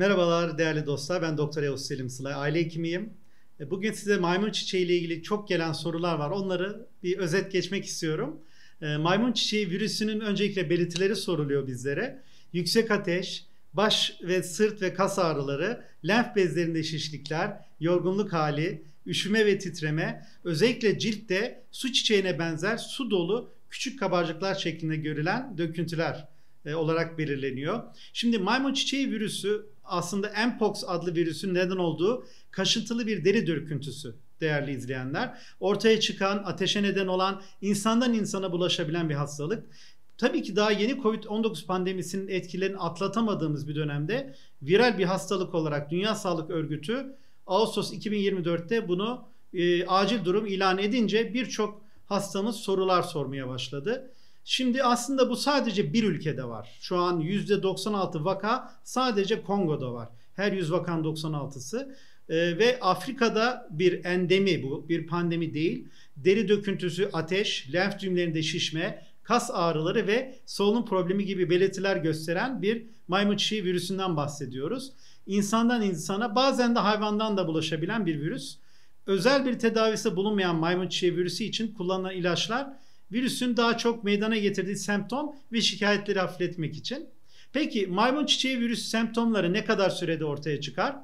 Merhabalar değerli dostlar, ben Doktor Yavuz Selim Sılay, aile hekimiyim. Bugün size maymun çiçeği ile ilgili çok gelen sorular var. Onları bir özet geçmek istiyorum. Maymun çiçeği virüsünün öncelikle belirtileri soruluyor bizlere. Yüksek ateş, baş ve sırt ve kas ağrıları, lenf bezlerinde şişlikler, yorgunluk hali, üşüme ve titreme, özellikle ciltte su çiçeğine benzer su dolu küçük kabarcıklar şeklinde görülen döküntüler olarak belirleniyor. Şimdi maymun çiçeği virüsü aslında Mpox adlı virüsün neden olduğu kaşıntılı bir deri döküntüsü değerli izleyenler. Ortaya çıkan, ateşe neden olan, insandan insana bulaşabilen bir hastalık. Tabii ki daha yeni Covid-19 pandemisinin etkilerini atlatamadığımız bir dönemde viral bir hastalık olarak Dünya Sağlık Örgütü Ağustos 2024'te bunu acil durum ilan edince birçok hastamız sorular sormaya başladı. Şimdi aslında bu sadece bir ülkede var. Şu an %96 vaka sadece Kongo'da var. Her 100 vakanın 96'sı. Ve Afrika'da bir endemi bu, bir pandemi değil. Deri döküntüsü, ateş, lenf düğümlerinde şişme, kas ağrıları ve solunum problemi gibi belirtiler gösteren bir maymun çiçeği virüsünden bahsediyoruz. İnsandan insana, bazen de hayvandan da bulaşabilen bir virüs. Özel bir tedavisi bulunmayan maymun çiçeği virüsü için kullanılan ilaçlar virüsün daha çok meydana getirdiği semptom ve şikayetleri hafifletmek için. Peki maymun çiçeği virüsü semptomları ne kadar sürede ortaya çıkar?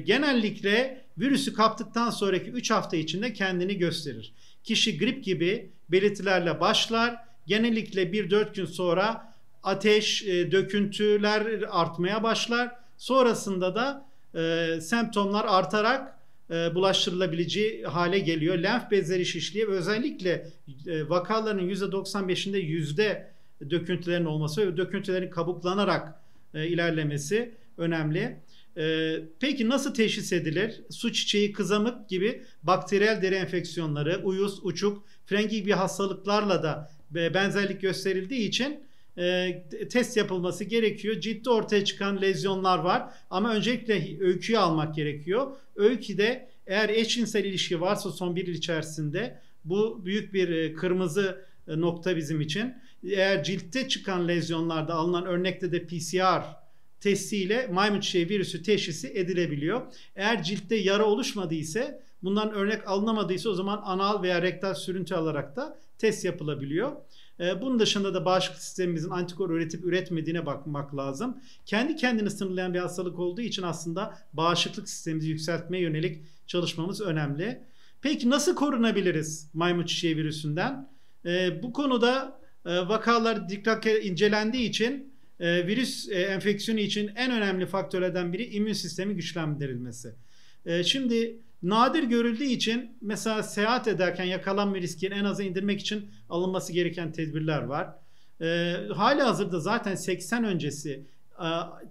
Genellikle virüsü kaptıktan sonraki 3 hafta içinde kendini gösterir. Kişi grip gibi belirtilerle başlar. Genellikle 1-4 gün sonra ateş, döküntüler artmaya başlar. Sonrasında da semptomlar artarak bulaştırılabileceği hale geliyor. Lenf bezleri şişliği ve özellikle vakaların %95'inde yüzde döküntülerin olması ve döküntülerin kabuklanarak ilerlemesi önemli. Peki nasıl teşhis edilir? Su çiçeği, kızamık gibi bakteriyel deri enfeksiyonları, uyuz, uçuk, frengi gibi hastalıklarla da benzerlik gösterildiği için test yapılması gerekiyor. Ciddi ortaya çıkan lezyonlar var ama öncelikle öyküyü almak gerekiyor. Öyküde eğer eşcinsel ilişki varsa son bir yıl içerisinde bu büyük bir kırmızı nokta bizim için. Eğer ciltte çıkan lezyonlarda alınan örnekte de PCR testiyle maymun çiçeği virüsü teşhisi edilebiliyor. Eğer ciltte yara oluşmadıysa, bundan örnek alınamadıysa o zaman anal veya rektal sürüntü alarak da test yapılabiliyor. Bunun dışında da bağışıklık sistemimizin antikor üretip üretmediğine bakmak lazım. Kendi kendini sınırlayan bir hastalık olduğu için aslında bağışıklık sistemimizi yükseltmeye yönelik çalışmamız önemli. Peki nasıl korunabiliriz maymun çiçeği virüsünden? Bu konuda vakalar dikkatle incelendiği için virüs enfeksiyonu için en önemli faktörlerden biri immün sistemi güçlendirilmesi. Şimdi nadir görüldüğü için mesela seyahat ederken yakalanma riskini en aza indirmek için alınması gereken tedbirler var. Halihazırda zaten 80 öncesi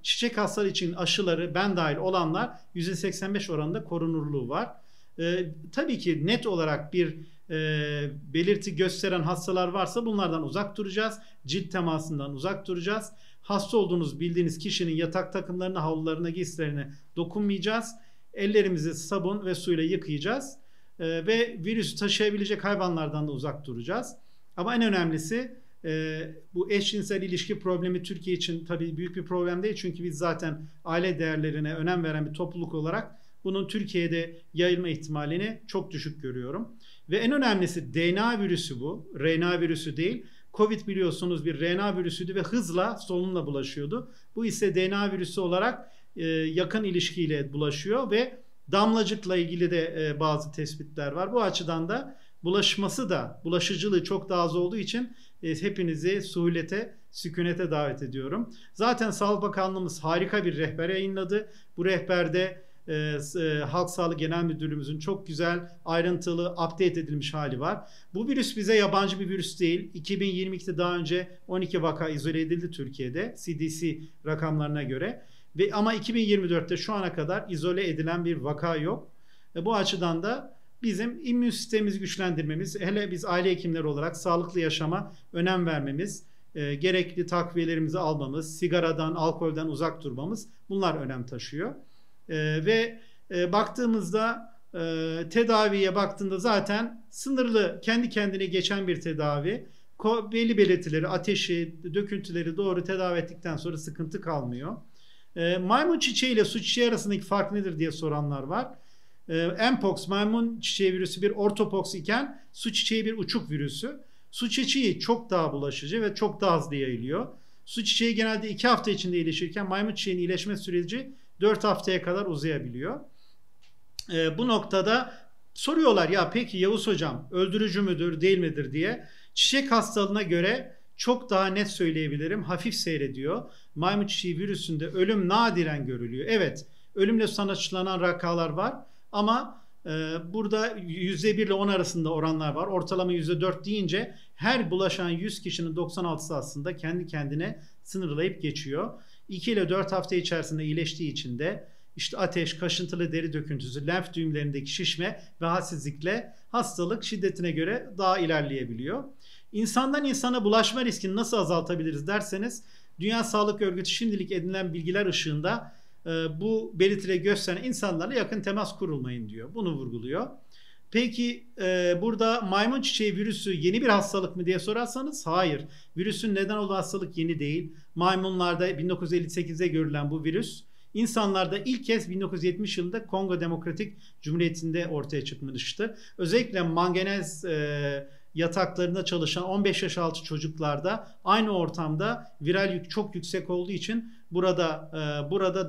çiçek hastalığı için aşıları ben dahil olanlar %85 oranında korunurluğu var. Tabii ki net olarak bir belirti gösteren hastalar varsa bunlardan uzak duracağız. Cilt temasından uzak duracağız. Hasta olduğunuz bildiğiniz kişinin yatak takımlarına, havlularına, giysilerine dokunmayacağız. Ellerimizi sabun ve suyla yıkayacağız. Ve virüsü taşıyabilecek hayvanlardan da uzak duracağız. Ama en önemlisi bu eşcinsel ilişki problemi Türkiye için tabii büyük bir problem değil. Çünkü biz zaten aile değerlerine önem veren bir topluluk olarak bunun Türkiye'de yayılma ihtimalini çok düşük görüyorum. Ve en önemlisi DNA virüsü bu. RNA virüsü değil. Covid biliyorsunuz bir RNA virüsüydü ve hızla solunumla bulaşıyordu. Bu ise DNA virüsü olarak yakın ilişkiyle bulaşıyor ve damlacıkla ilgili de bazı tespitler var. Bu açıdan da bulaşması da bulaşıcılığı çok daha az olduğu için hepinizi suhulete, sükunete davet ediyorum. Zaten Sağlık Bakanlığımız harika bir rehber yayınladı. Bu rehberde Halk Sağlığı Genel Müdürlüğümüzün çok güzel ayrıntılı update edilmiş hali var. Bu virüs bize yabancı bir virüs değil. 2022'de daha önce 12 vaka izole edildi Türkiye'de CDC rakamlarına göre. Ama 2024'te şu ana kadar izole edilen bir vaka yok. Bu açıdan da bizim immün sistemimizi güçlendirmemiz, hele biz aile hekimleri olarak sağlıklı yaşama önem vermemiz, gerekli takviyelerimizi almamız, sigaradan, alkolden uzak durmamız bunlar önem taşıyor. Ve baktığımızda tedaviye baktığında zaten sınırlı, kendi kendine geçen bir tedavi. Belli belirtileri, ateşi, döküntüleri doğru tedavi ettikten sonra sıkıntı kalmıyor. Maymun çiçeği ile su çiçeği arasındaki fark nedir diye soranlar var. Mpox, maymun çiçeği virüsü bir ortopoks iken su çiçeği bir uçuk virüsü. Su çiçeği çok daha bulaşıcı ve çok daha hızlı yayılıyor. Su çiçeği genelde 2 hafta içinde iyileşirken maymun çiçeğinin iyileşme süreci 4 haftaya kadar uzayabiliyor. Bu noktada soruyorlar ya peki Yavuz hocam öldürücü müdür değil midir diye. Çiçek hastalığına göre çok daha net söyleyebilirim. Hafif seyrediyor. Maymun çiçeği virüsünde ölüm nadiren görülüyor. Evet, ölümle sonuçlanan vakalar var ama burada %1 ile 10 arasında oranlar var. Ortalama %4 deyince her bulaşan 100 kişinin 96'sı aslında kendi kendine sınırlayıp geçiyor. 2 ile 4 hafta içerisinde iyileştiği için de işte ateş, kaşıntılı deri döküntüsü, lenf düğümlerindeki şişme ve halsizlikle hastalık şiddetine göre daha ilerleyebiliyor. İnsandan insana bulaşma riskini nasıl azaltabiliriz derseniz, Dünya Sağlık Örgütü şimdilik edinilen bilgiler ışığında bu belirtileri gösteren insanlarla yakın temas kurulmayın diyor. Bunu vurguluyor. Peki burada maymun çiçeği virüsü yeni bir hastalık mı diye sorarsanız hayır. Virüsün neden olduğu hastalık yeni değil. Maymunlarda 1958'de görülen bu virüs İnsanlarda ilk kez 1970 yılında Kongo Demokratik Cumhuriyeti'nde ortaya çıkmıştı. Özellikle manganez yataklarında çalışan 15 yaş altı çocuklarda aynı ortamda viral yük çok yüksek olduğu için burada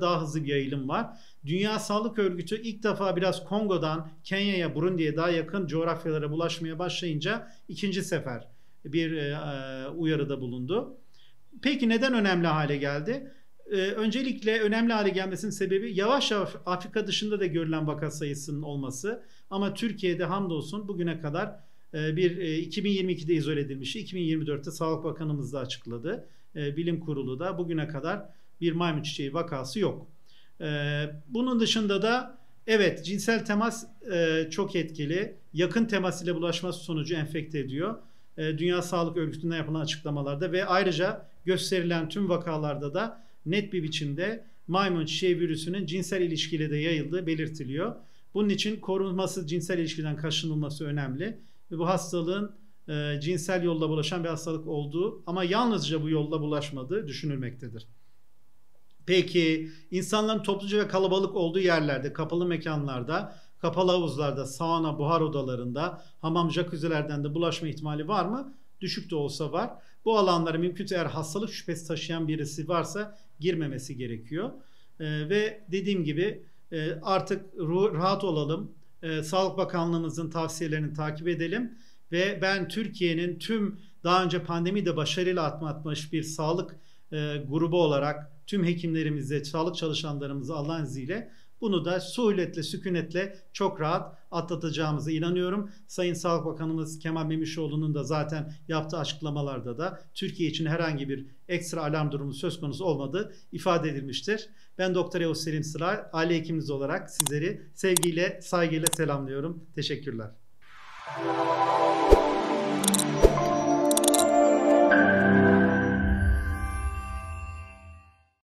daha hızlı bir yayılım var. Dünya Sağlık Örgütü ilk defa biraz Kongo'dan Kenya'ya, Burundi'ye daha yakın coğrafyalara bulaşmaya başlayınca ikinci sefer bir uyarıda bulundu. Peki neden önemli hale geldi? Öncelikle önemli hale gelmesinin sebebi yavaş yavaş Afrika dışında da görülen vaka sayısının olması. Ama Türkiye'de hamdolsun bugüne kadar 2022'de izole edilmiş, 2024'te Sağlık Bakanımız da açıkladı. Bilim Kurulu da bugüne kadar bir maymun çiçeği vakası yok. Bunun dışında da evet cinsel temas çok etkili. Yakın temas ile bulaşması sonucu enfekte ediyor. Dünya Sağlık Örgütü'nden yapılan açıklamalarda ve ayrıca gösterilen tüm vakalarda da net bir biçimde maymun çiçeği virüsünün cinsel ilişkiyle de yayıldığı belirtiliyor. Bunun için korunması, cinsel ilişkiden kaçınılması önemli. Ve bu hastalığın cinsel yolla bulaşan bir hastalık olduğu ama yalnızca bu yolla bulaşmadığı düşünülmektedir. Peki insanların topluca ve kalabalık olduğu yerlerde, kapalı mekanlarda, kapalı havuzlarda, sauna, buhar odalarında, hamam, jacuzzilerden de bulaşma ihtimali var mı? Düşük de olsa var. Bu alanlara mümkünse eğer hastalık şüphesi taşıyan birisi varsa girmemesi gerekiyor. Ve dediğim gibi artık rahat olalım. Sağlık Bakanlığımızın tavsiyelerini takip edelim. Ve ben Türkiye'nin tüm daha önce pandemiyi de başarıyla atlatmış bir sağlık grubu olarak tüm hekimlerimize, sağlık çalışanlarımıza Allah'ın izniyle bunu da suhuletle, sükunetle çok rahat atlatacağımıza inanıyorum. Sayın Sağlık Bakanımız Kemal Memişoğlu'nun da zaten yaptığı açıklamalarda da Türkiye için herhangi bir ekstra alarm durumu söz konusu olmadığı ifade edilmiştir. Ben Doktor Yavuz Selim Sıra, aile hekiminiz olarak sizleri sevgiyle, saygıyla selamlıyorum. Teşekkürler.